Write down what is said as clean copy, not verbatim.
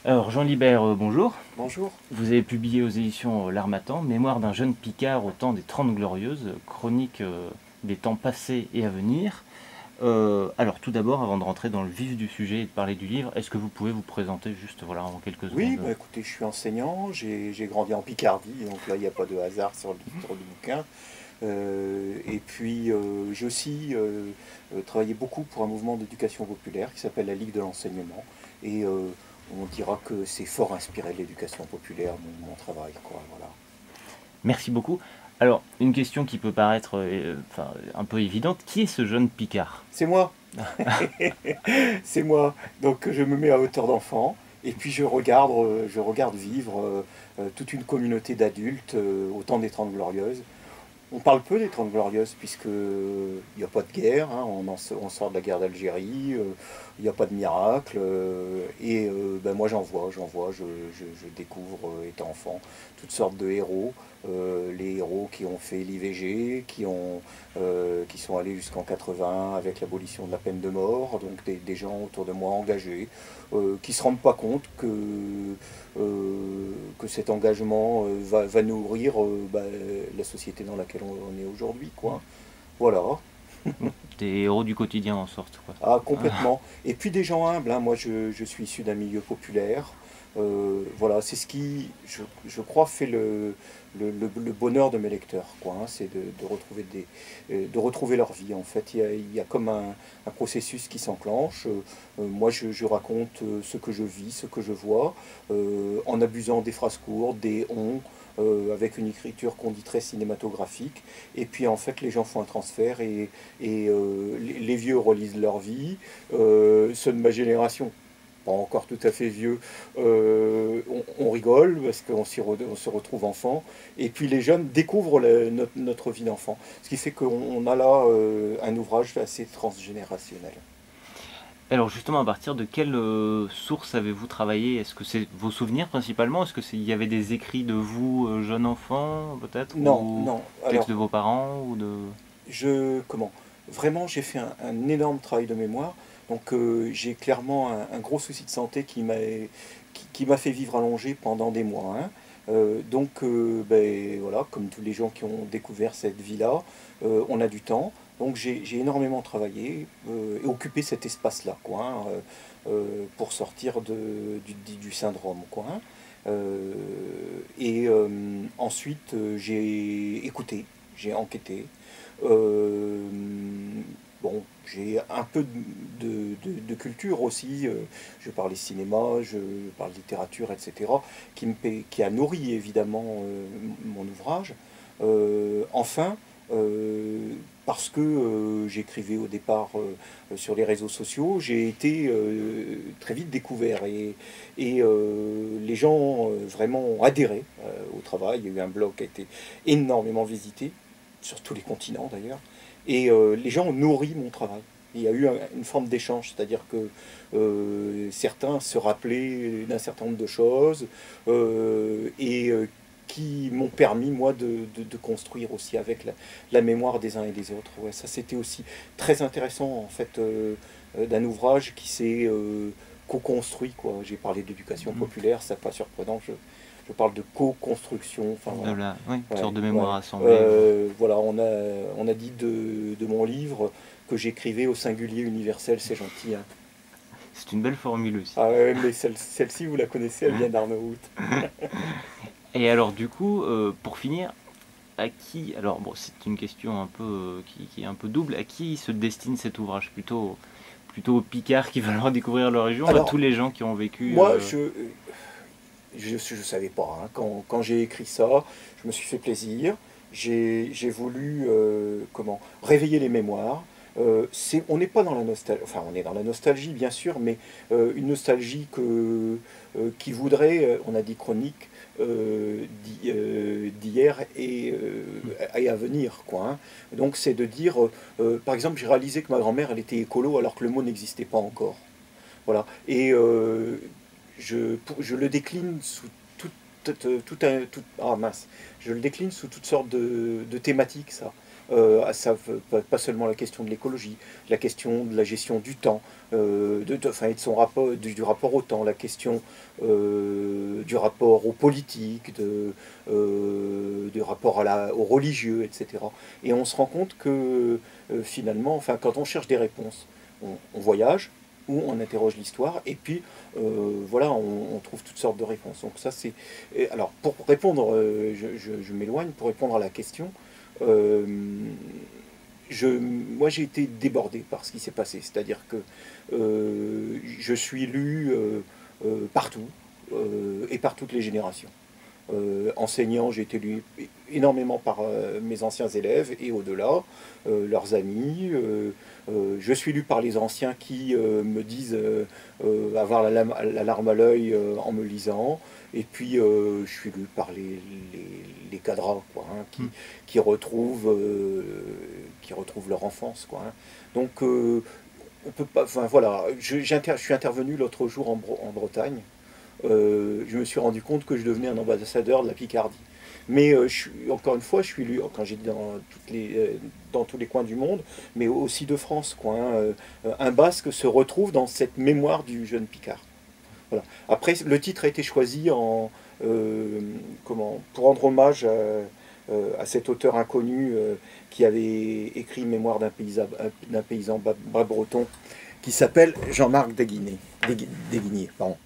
Alors Jean Libert, bonjour. Bonjour. Vous avez publié aux éditions L'Harmattan, Mémoire d'un jeune Picard au temps des Trente Glorieuses, chronique des temps passés et à venir. Alors tout d'abord, avant de rentrer dans le vif du sujet et de parler du livre, est-ce que vous pouvez vous présenter juste voilà, en quelques Oui, secondes? bah écoutez, je suis enseignant, j'ai grandi en Picardie, donc là il n'y a pas de hasard sur le titre du bouquin. Et puis j'ai aussi travaillé beaucoup pour un mouvement d'éducation populaire qui s'appelle la Ligue de l'enseignement. Et on dira que c'est fort inspiré de l'éducation populaire, mon travail, quoi, voilà. Merci beaucoup. Alors, une question qui peut paraître enfin, un peu évidente, qui est ce jeune Picard? C'est moi, c'est moi. Donc je me mets à hauteur d'enfant. Et puis je regarde vivre toute une communauté d'adultes au temps des Trente Glorieuses. On parle peu des Trente Glorieuses puisque il n'y a pas de guerre, hein, on sort de la guerre d'Algérie, il n'y a pas de miracle, ben moi je découvre étant enfant toutes sortes de héros, les héros qui ont fait l'IVG, qui sont allés jusqu'en 80 avec l'abolition de la peine de mort, donc des gens autour de moi engagés, qui ne se rendent pas compte que cet engagement va nourrir la société dans laquelle on est aujourd'hui, quoi. Voilà. Des héros du quotidien en sorte, quoi. Ah, complètement. Et puis des gens humbles, hein. Moi, je suis issu d'un milieu populaire. Voilà, c'est ce qui, je crois, fait le bonheur de mes lecteurs, quoi, hein. C'est de retrouver leur vie, en fait. Il y a comme un processus qui s'enclenche. Moi, je raconte ce que je vis, ce que je vois, en abusant des phrases courtes, des on, avec une écriture qu'on dit très cinématographique. Et puis, en fait, les gens font un transfert et les vieux relisent leur vie. Ceux de ma génération, pas encore tout à fait vieux, on rigole parce on se retrouve enfant. Et puis les jeunes découvrent notre vie d'enfant. Ce qui fait qu'on a là un ouvrage assez transgénérationnel. Alors justement, à partir de quelle source avez-vous travaillé? Est-ce que c'est vos souvenirs principalement? Est-ce qu'il y avait des écrits de vous, jeune enfant, peut-être? Non, Ou non. textes Alors, de vos parents? Ou de... comment vraiment, j'ai fait un énorme travail de mémoire. Donc, j'ai clairement un gros souci de santé qui m'a fait vivre allongé pendant des mois, hein. Donc, ben, voilà, comme tous les gens qui ont découvert cette vie-là, on a du temps. Donc, j'ai énormément travaillé et occupé cet espace-là, quoi, hein, pour sortir du syndrome, quoi, hein. Euh, Ensuite, j'ai écouté, j'ai enquêté. Euh, bon, j'ai un peu de culture aussi. Je parlais cinéma, je parle littérature, etc. Qui a nourri évidemment mon ouvrage. Enfin, parce que j'écrivais au départ sur les réseaux sociaux, j'ai été très vite découvert et les gens vraiment ont adhéré au travail. Il y a eu un blog qui a été énormément visité sur tous les continents d'ailleurs. Et les gens ont nourri mon travail. Il y a eu une forme d'échange, c'est-à-dire que certains se rappelaient d'un certain nombre de choses et qui m'ont permis, moi, de construire aussi avec la mémoire des uns et des autres. Ouais, ça, c'était aussi très intéressant, en fait, d'un ouvrage qui s'est co-construit, quoi. J'ai parlé d'éducation populaire, c'est pas surprenant, je parle de co-construction, enfin de voilà. la... Oui, une Ouais, sorte de mémoire ouais. assemblée. Voilà, on a dit de mon livre que j'écrivais au singulier universel, c'est gentil, hein. C'est une belle formule aussi. Ah ouais, mais celle-ci, vous la connaissez, elle vient d'Arnaout. Et alors du coup, pour finir, à qui... Alors bon, c'est une question un peu qui est un peu double. À qui se destine cet ouvrage? Plutôt aux Picards qui veulent redécouvrir leur région, à tous Alors, les gens qui ont vécu... moi, je savais pas, hein. Quand j'ai écrit ça, je me suis fait plaisir. J'ai voulu réveiller les mémoires. On n'est pas dans la nostalgie, enfin on est dans la nostalgie bien sûr, mais une nostalgie qui voudrait, on a dit chronique, d'hier et à venir, quoi, hein. Donc c'est de dire, par exemple, j'ai réalisé que ma grand-mère, elle était écolo alors que le mot n'existait pas encore. Voilà. Et je le décline sous ah mince, je le décline sous toutes sortes de thématiques, ça. pas seulement la question de l'écologie, la question de la gestion du temps, enfin, et de son rapport, du rapport au temps, la question du rapport aux politiques, du rapport aux religieux, etc. Et on se rend compte que finalement, enfin, quand on cherche des réponses, on voyage, où on interroge l'histoire, et puis voilà, on trouve toutes sortes de réponses. Donc ça c'est... Alors pour répondre, je m'éloigne, pour répondre à la question, euh, moi j'ai été débordé par ce qui s'est passé, c'est-à-dire que je suis lu partout, et par toutes les générations. Enseignant, j'ai été lu énormément par mes anciens élèves et au-delà, leurs amis. Je suis lu par les anciens qui me disent avoir la larme à l'œil en me lisant. Et puis je suis lu par les cadras, quoi, hein, qui retrouvent leur enfance, quoi, hein. Donc on peut pas. Enfin voilà, je suis intervenu l'autre jour en Bretagne. Je me suis rendu compte que je devenais un ambassadeur de la Picardie. Mais encore une fois, je suis lu, quand j'ai dit dans tous les coins du monde, mais aussi de France, quoi, hein. Un Basque se retrouve dans cette mémoire du jeune Picard. Voilà. Après, le titre a été choisi pour rendre hommage à cet auteur inconnu qui avait écrit Mémoire d'un paysan bas breton, qui s'appelle Jean-Marc Desguigné. Pardon.